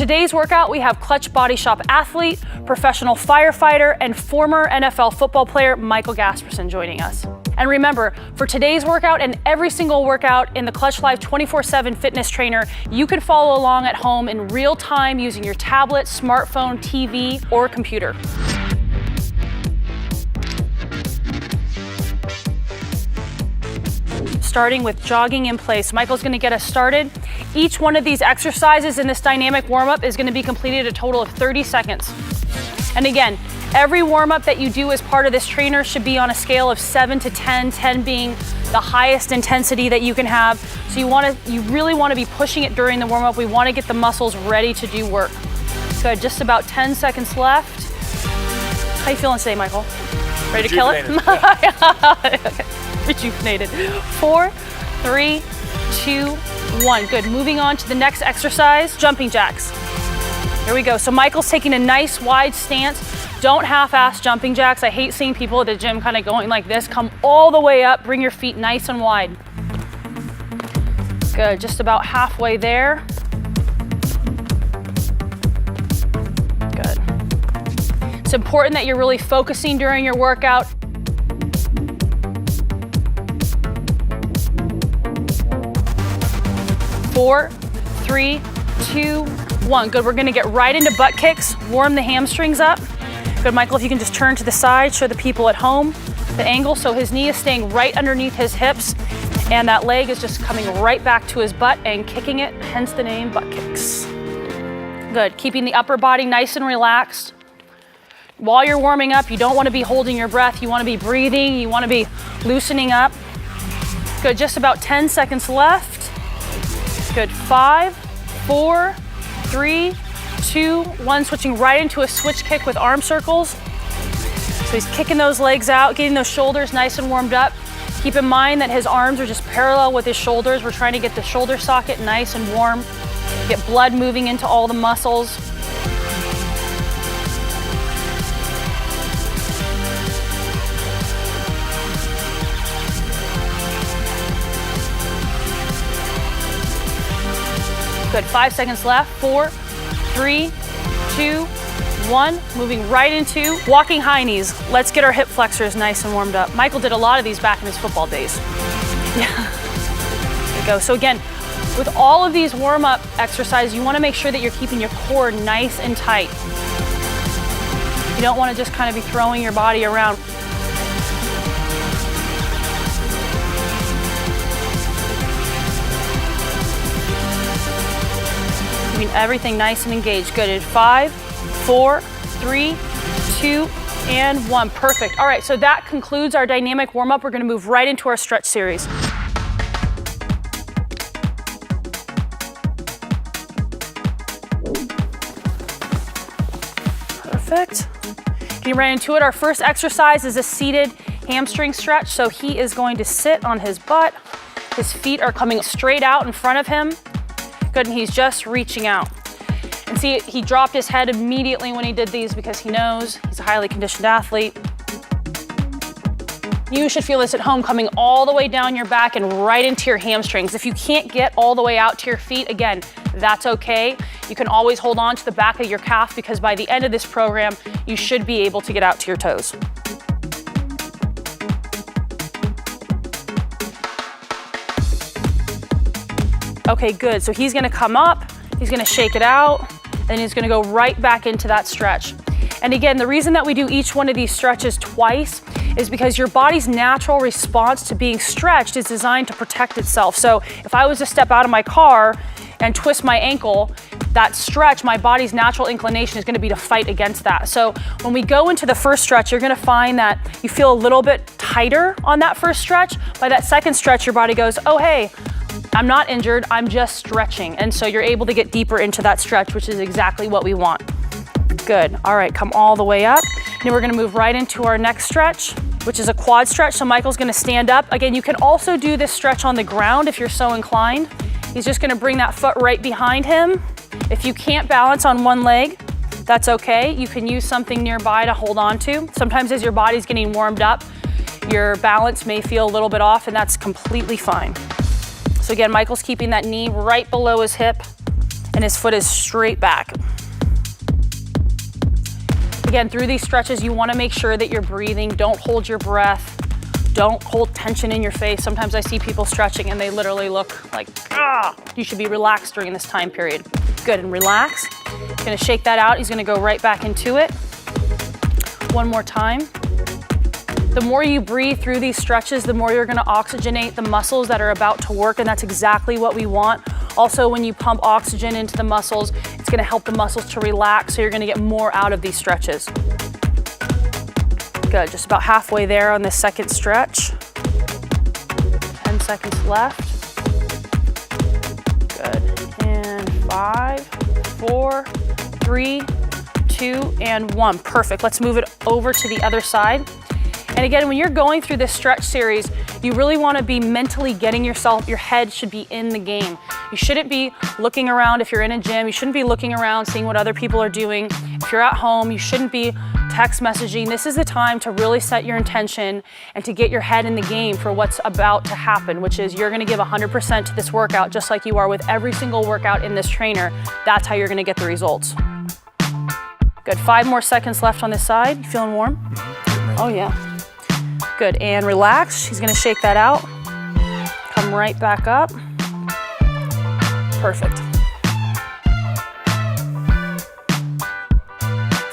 today's workout, we have Clutch Body Shop athlete, professional firefighter, and former NFL football player Michael Gasperson joining us. And remember, for today's workout and every single workout in the Clutch Live 24/7 fitness trainer, you can follow along at home in real time using your tablet, smartphone, TV, or computer. Starting with jogging in place. Michael's gonna get us started. Each one of these exercises in this dynamic warm-up is gonna be completed a total of 30 seconds. And again, every warm-up that you do as part of this trainer should be on a scale of 7 to 10, 10 being the highest intensity that you can have. So you really wanna be pushing it during the warm-up. We wanna get the muscles ready to do work. Good, just about 10 seconds left. How you feeling today, Michael? Ready to kill it? Okay. Rejuvenated. 4, 3, 2, 1. Good, moving on to the next exercise, jumping jacks. Here we go. So Michael's taking a nice wide stance. Don't half-ass jumping jacks. I hate seeing people at the gym kind of going like this. Come all the way up, bring your feet nice and wide. Good, just about halfway there. Good. It's important that you're really focusing during your workout. Four, 3, 2, 1. Good, we're gonna get right into butt kicks, warm the hamstrings up. Good, Michael, if you can just turn to the side, show the people at home the angle. So his knee is staying right underneath his hips and that leg is just coming right back to his butt and kicking it, hence the name butt kicks. Good, keeping the upper body nice and relaxed. While you're warming up, you don't wanna be holding your breath. You wanna be breathing, you wanna be loosening up. Good, just about 10 seconds left. Good, 5, 4, 3, 2, 1. Switching right into a switch kick with arm circles. So he's kicking those legs out, getting those shoulders nice and warmed up. Keep in mind that his arms are just parallel with his shoulders. We're trying to get the shoulder socket nice and warm, get blood moving into all the muscles. Good, 5 seconds left. 4, 3, 2, 1. Moving right into walking high knees. Let's get our hip flexors nice and warmed up. Michael did a lot of these back in his football days. Yeah. There we go. So again, with all of these warm-up exercises, you want to make sure that you're keeping your core nice and tight. You don't want to just kind of be throwing your body around. Everything nice and engaged. Good. In 5, 4, 3, 2, and 1. Perfect. All right, so that concludes our dynamic warm-up. We're gonna move right into our stretch series. Perfect. Getting right into it. Our first exercise is a seated hamstring stretch. So he is going to sit on his butt. His feet are coming straight out in front of him. Good, and he's just reaching out. And see, he dropped his head immediately when he did these because he knows he's a highly conditioned athlete. You should feel this at home coming all the way down your back and right into your hamstrings. If you can't get all the way out to your feet, again, that's okay. You can always hold on to the back of your calf because by the end of this program, you should be able to get out to your toes. Okay, good. So he's gonna come up, he's gonna shake it out, and he's gonna go right back into that stretch. And again, the reason that we do each one of these stretches twice is because your body's natural response to being stretched is designed to protect itself. So if I was to step out of my car and twist my ankle, that stretch, my body's natural inclination is gonna be to fight against that. So when we go into the first stretch, you're gonna find that you feel a little bit tighter on that first stretch. By that second stretch, your body goes, oh, hey, I'm not injured, I'm just stretching. And so you're able to get deeper into that stretch, which is exactly what we want. Good, all right, come all the way up. Now we're gonna move right into our next stretch, which is a quad stretch. So Michael's gonna stand up. Again, you can also do this stretch on the ground if you're so inclined. He's just gonna bring that foot right behind him. If you can't balance on one leg, that's okay. You can use something nearby to hold on to. Sometimes as your body's getting warmed up, your balance may feel a little bit off, and that's completely fine. So again, Michael's keeping that knee right below his hip and his foot is straight back. Again, through these stretches, you want to make sure that you're breathing. Don't hold your breath. Don't hold tension in your face. Sometimes I see people stretching and they literally look like, ah. You should be relaxed during this time period. Good, and relax. Gonna shake that out. He's gonna go right back into it. One more time. The more you breathe through these stretches, the more you're gonna oxygenate the muscles that are about to work, and that's exactly what we want. Also, when you pump oxygen into the muscles, it's gonna help the muscles to relax, so you're gonna get more out of these stretches. Good, just about halfway there on this second stretch. 10 seconds left. Good, and 5, 4, 3, 2, and 1. Perfect, let's move it over to the other side. And again, when you're going through this stretch series, you really want to be mentally getting yourself, your head should be in the game. You shouldn't be looking around if you're in a gym. You shouldn't be looking around seeing what other people are doing. If you're at home, you shouldn't be text messaging. This is the time to really set your intention and to get your head in the game for what's about to happen, which is you're going to give 100% to this workout, just like you are with every single workout in this trainer. That's how you're going to get the results. Good, 5 more seconds left on this side. You feeling warm? Oh yeah. Good, and relax. He's gonna shake that out. Come right back up. Perfect.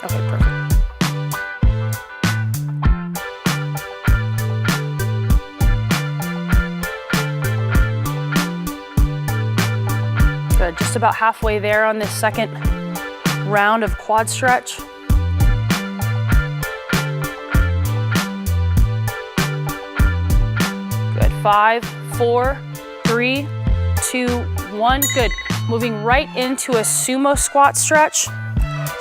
Okay, perfect. Good, just about halfway there on this second round of quad stretch. Good, 5, 4, 3, 2, 1. Good, moving right into a sumo squat stretch.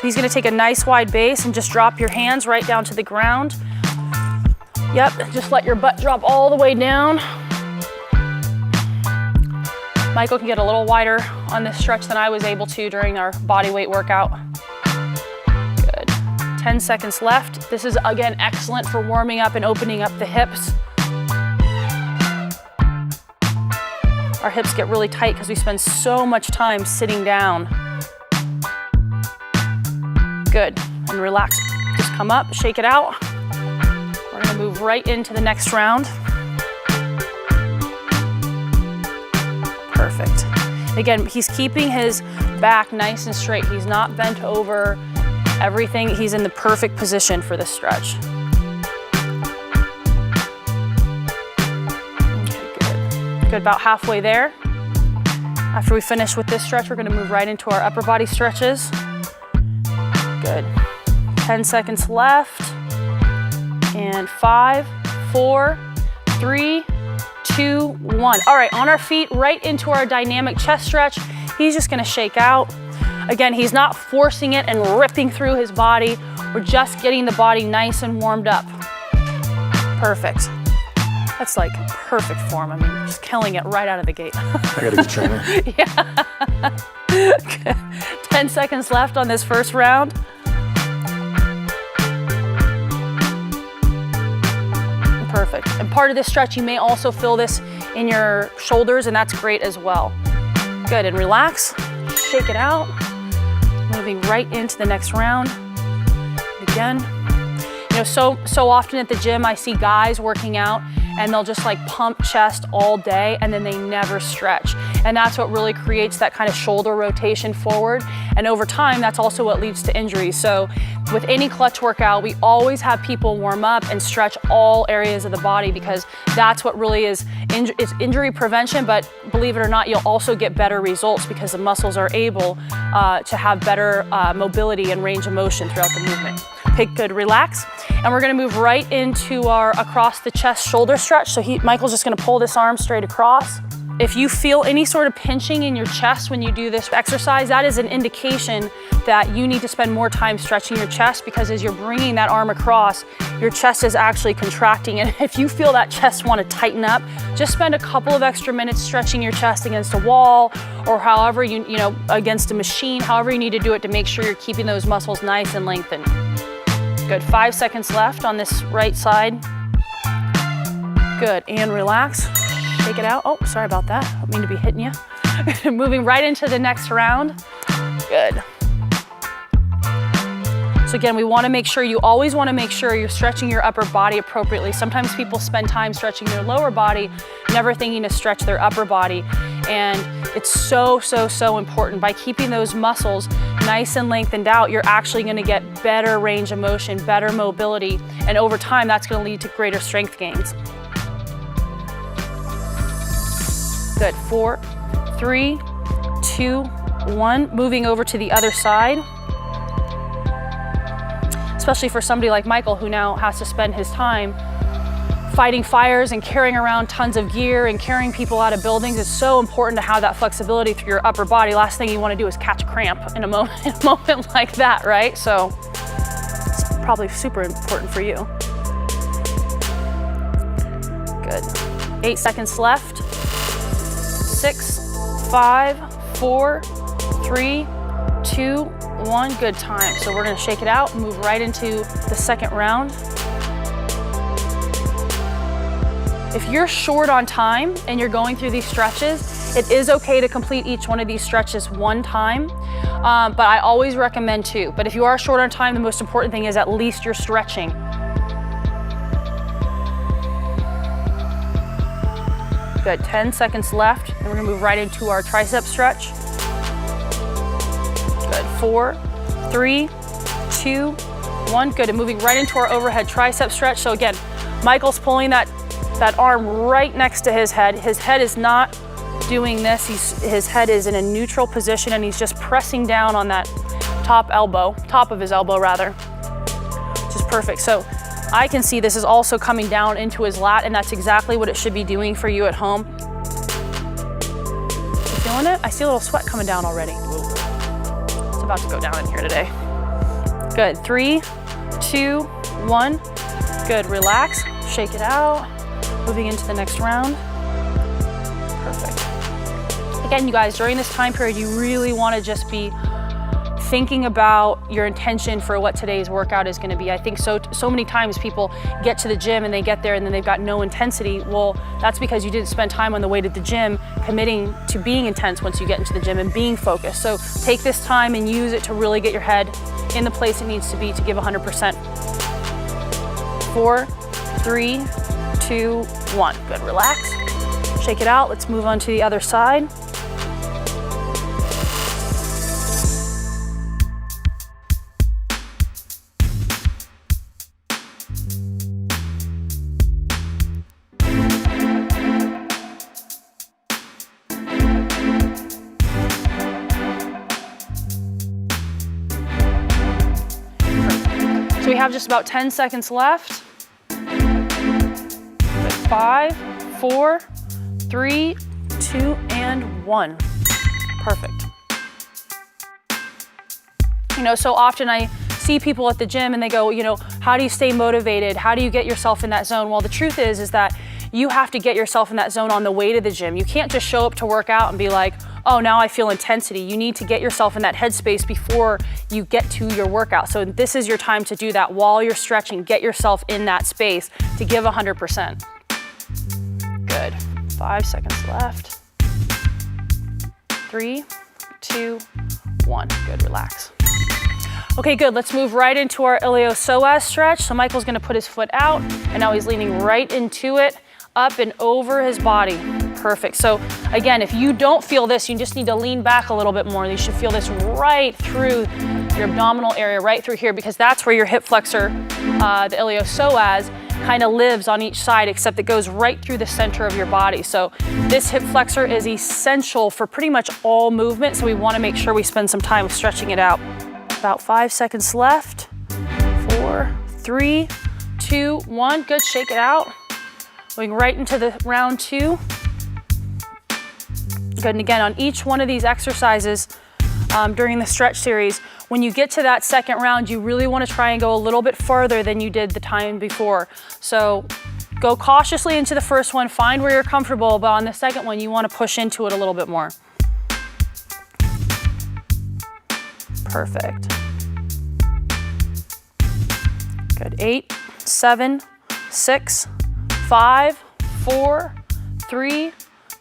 He's gonna take a nice wide base and just drop your hands right down to the ground. Yep, just let your butt drop all the way down. Michael can get a little wider on this stretch than I was able to during our body weight workout. Good, 10 seconds left. This is, again, excellent for warming up and opening up the hips. Our hips get really tight because we spend so much time sitting down. Good, and relax. Just come up, shake it out. We're gonna move right into the next round. Perfect. Again, he's keeping his back nice and straight. He's not bent over everything. He's in the perfect position for this stretch. Good, about halfway there. After we finish with this stretch, we're gonna move right into our upper body stretches. Good, 10 seconds left. And 5, 4, 3, 2, 1. All right, on our feet, right into our dynamic chest stretch. He's just gonna shake out. Again, he's not forcing it and ripping through his body. We're just getting the body nice and warmed up. Perfect. That's like perfect form. I mean, just killing it right out of the gate. I got a good trainer. Yeah. 10 seconds left on this first round. Perfect. And part of this stretch, you may also feel this in your shoulders, and that's great as well. Good, and relax, shake it out. Moving right into the next round. Again, you know, so often at the gym, I see guys working out and they'll just like pump chest all day and then they never stretch. And that's what really creates that kind of shoulder rotation forward. And over time, that's also what leads to injuries. So with any clutch workout, we always have people warm up and stretch all areas of the body because that's what really is, it's injury prevention, but believe it or not, you'll also get better results because the muscles are able to have better mobility and range of motion throughout the movement. Okay, good, relax. And we're gonna move right into our across the chest shoulder stretch. So Michael's just gonna pull this arm straight across. If you feel any sort of pinching in your chest when you do this exercise, that is an indication that you need to spend more time stretching your chest because as you're bringing that arm across, your chest is actually contracting. And if you feel that chest want to tighten up, just spend a couple of extra minutes stretching your chest against a wall or however you know, against a machine, however you need to do it to make sure you're keeping those muscles nice and lengthened. Good, 5 seconds left on this right side. Good, and relax. Shake it out. Oh, sorry about that. I don't mean to be hitting you. Moving right into the next round. Good. So again, we want to make sure, you always want to make sure you're stretching your upper body appropriately. Sometimes people spend time stretching their lower body, never thinking to stretch their upper body. And it's so, so, so important. By keeping those muscles nice and lengthened out, you're actually going to get better range of motion, better mobility. And over time, that's going to lead to greater strength gains. Good. 4, 3, 2, 1. Moving over to the other side. Especially for somebody like Michael, who now has to spend his time fighting fires and carrying around tons of gear and carrying people out of buildings. It's so important to have that flexibility through your upper body. Last thing you want to do is catch a cramp in a moment like that, right? So it's probably super important for you. Good. 8 seconds left. 6, 5, 4, 3, 2, 1. Good time. So we're going to shake it out, move right into the second round. If you're short on time and you're going through these stretches, it is okay to complete each one of these stretches one time, but I always recommend 2. But if you are short on time, the most important thing is at least you're stretching. Good. 10 seconds left, and we're going to move right into our tricep stretch. Good. 4, 3, 2, 1. Good. And moving right into our overhead tricep stretch. So again, Michael's pulling that arm right next to his head. His head is not doing this. His head is in a neutral position, and he's just pressing down on that top of his elbow rather, which is perfect. So I can see this is also coming down into his lat, and that's exactly what it should be doing for you at home. You feeling it? I see a little sweat coming down already. It's about to go down in here today. Good. 3, 2, 1. Good. Relax. Shake it out. Moving into the next round. Perfect. Again, you guys, during this time period, you really want to just be thinking about your intention for what today's workout is going to be. I think so many times people get to the gym and they get there and then they've got no intensity. Well, that's because you didn't spend time on the way to the gym committing to being intense once you get into the gym and being focused. So take this time and use it to really get your head in the place it needs to be to give 100%. 4, 3, 2, 1. Good. Relax. Shake it out. Let's move on to the other side. So we have just about 10 seconds left. 5, 4, 3, 2, and 1. Perfect. You know, so often I see people at the gym and they go, you know, how do you stay motivated? How do you get yourself in that zone? Well, the truth is that you have to get yourself in that zone on the way to the gym. You can't just show up to work out and be like, oh, now I feel intensity. You need to get yourself in that headspace before you get to your workout. So this is your time to do that while you're stretching. Get yourself in that space to give 100%. Good. 5 seconds left. 3, 2, 1. Good. Relax. Okay, good. Let's move right into our iliopsoas stretch. So Michael's going to put his foot out, and now he's leaning right into it, up and over his body. Perfect. So again, if you don't feel this, you just need to lean back a little bit more. You should feel this right through your abdominal area, right through here, because that's where your hip flexor, the iliopsoas, kind of lives on each side, except it goes right through the center of your body. So this hip flexor is essential for pretty much all movement, so we want to make sure we spend some time stretching it out. About 5 seconds left. 4, 3, 2, 1. Good. Shake it out. Going right into the round 2. Good. And again, on each one of these exercises during the stretch series, when you get to that second round, you really want to try and go a little bit farther than you did the time before. So go cautiously into the first one, find where you're comfortable, but on the second one, you want to push into it a little bit more. Perfect. Good. 8, 7, 6, 5, 4, 3,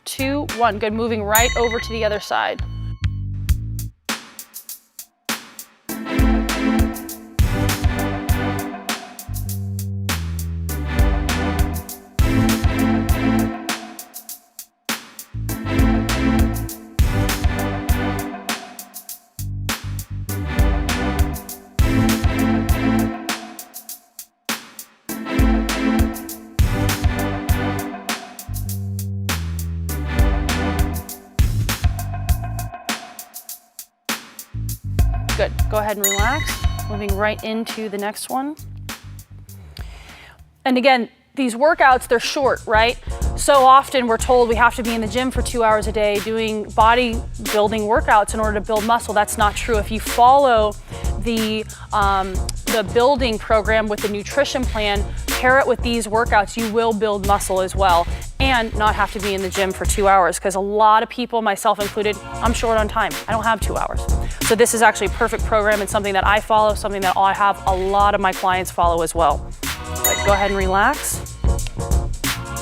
2, 1. Good. Moving right over to the other side. Go ahead and relax. Moving right into the next one. And again, these workouts, they're short, right? So often we're told we have to be in the gym for 2 hours a day doing bodybuilding workouts in order to build muscle. That's not true. If you follow the building program with the nutrition plan, pair it with these workouts, you will build muscle as well and not have to be in the gym for 2 hours, because a lot of people, myself included, I'm short on time. I don't have 2 hours. So this is actually a perfect program and something that I follow, something that I have a lot of my clients follow as well. Right, go ahead and relax.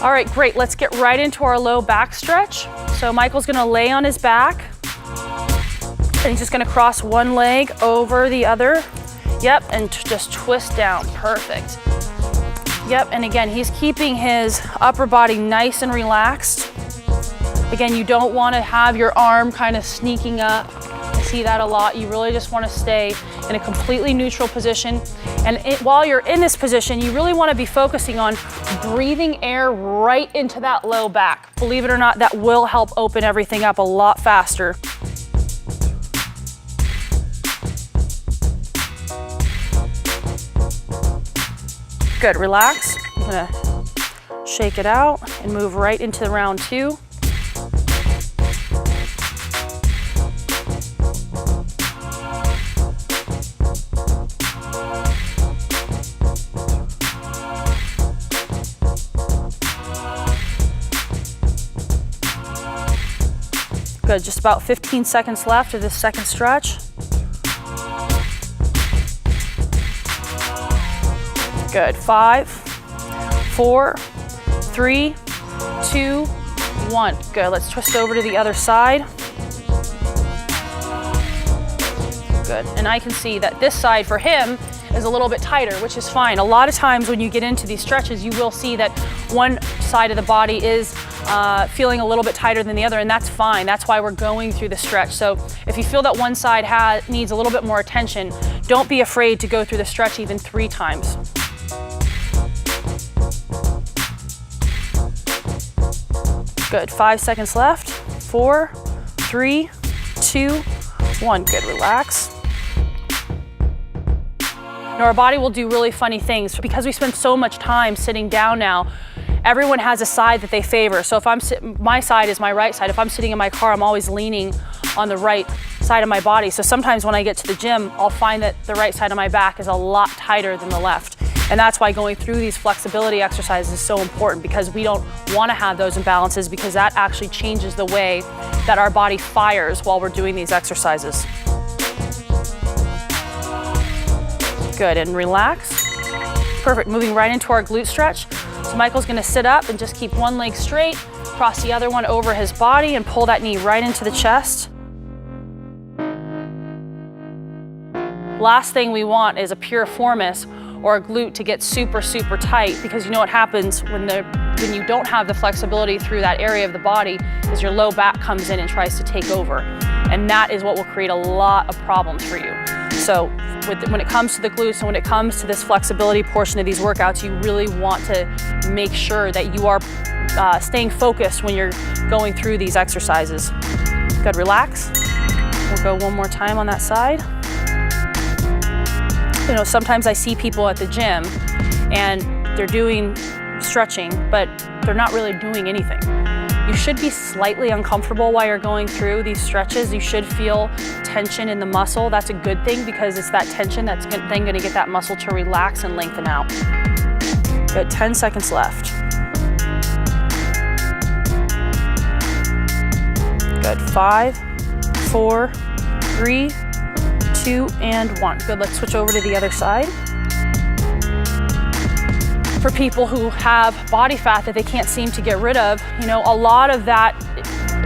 All right, great. Let's get right into our low back stretch. So Michael's gonna lay on his back and he's just gonna cross one leg over the other. Yep, and just twist down, perfect. Yep, and again, he's keeping his upper body nice and relaxed. Again, you don't wanna have your arm kind of sneaking up. I see that a lot. You really just wanna stay in a completely neutral position. And while you're in this position, you really wanna be focusing on breathing air right into that low back. Believe it or not, that will help open everything up a lot faster. Good, relax. I'm gonna shake it out and move right into round 2. Good, just about 15 seconds left of this second stretch. Good, 5, 4, 3, 2, 1. Good, let's twist over to the other side. Good, and I can see that this side for him is a little bit tighter, which is fine. A lot of times when you get into these stretches, you will see that one side of the body is feeling a little bit tighter than the other, and that's fine. That's why we're going through the stretch. So if you feel that one side needs a little bit more attention, don't be afraid to go through the stretch even 3 times. Good, 5 seconds left. 4, 3, 2, 1. Good, relax. Now our body will do really funny things because we spend so much time sitting down now. Everyone has a side that they favor. So if my side is my right side. If I'm sitting in my car, I'm always leaning on the right side of my body. So sometimes when I get to the gym, I'll find that the right side of my back is a lot tighter than the left. And that's why going through these flexibility exercises is so important, because we don't want to have those imbalances, because that actually changes the way that our body fires while we're doing these exercises. Good, and relax. Perfect, moving right into our glute stretch. So Michael's gonna sit up and just keep one leg straight, cross the other one over his body and pull that knee right into the chest. Last thing we want is a piriformis or a glute to get super, super tight, because you know what happens when you don't have the flexibility through that area of the body is your low back comes in and tries to take over. And that is what will create a lot of problems for you. So when it comes to the glutes and when it comes to this flexibility portion of these workouts, you really want to make sure that you are staying focused when you're going through these exercises. Good, relax. We'll go one more time on that side. You know, sometimes I see people at the gym and they're doing stretching, but they're not really doing anything. You should be slightly uncomfortable while you're going through these stretches. You should feel tension in the muscle. That's a good thing, because it's that tension that's then gonna get that muscle to relax and lengthen out. Good, 10 seconds left. Good, 5, 4, 3, 2, and 1. Good, let's switch over to the other side. For people who have body fat that they can't seem to get rid of, you know, a lot of that,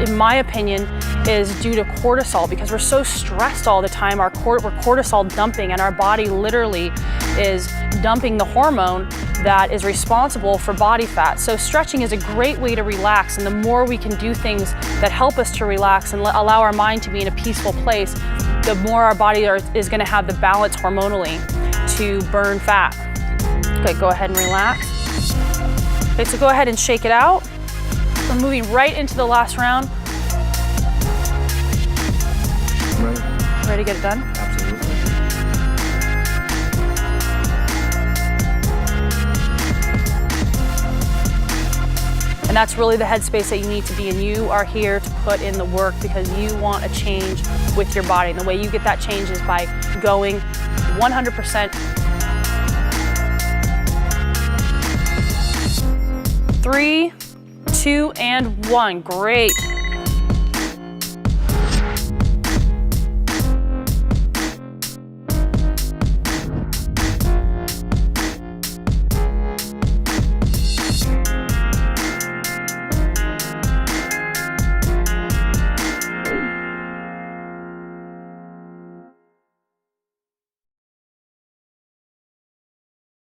in my opinion, is due to cortisol, because we're so stressed all the time. We're cortisol dumping, and our body literally is dumping the hormone that is responsible for body fat. So stretching is a great way to relax, and the more we can do things that help us to relax and allow our mind to be in a peaceful place, the more our body is gonna have the balance hormonally to burn fat. Okay, go ahead and relax. Okay, so go ahead and shake it out. We're moving right into the last round. Right. Ready to get it done? Absolutely. And that's really the headspace that you need to be in. You are here to put in the work because you want a change with your body. And the way you get that change is by going 100%. 3, 2, and 1. Great.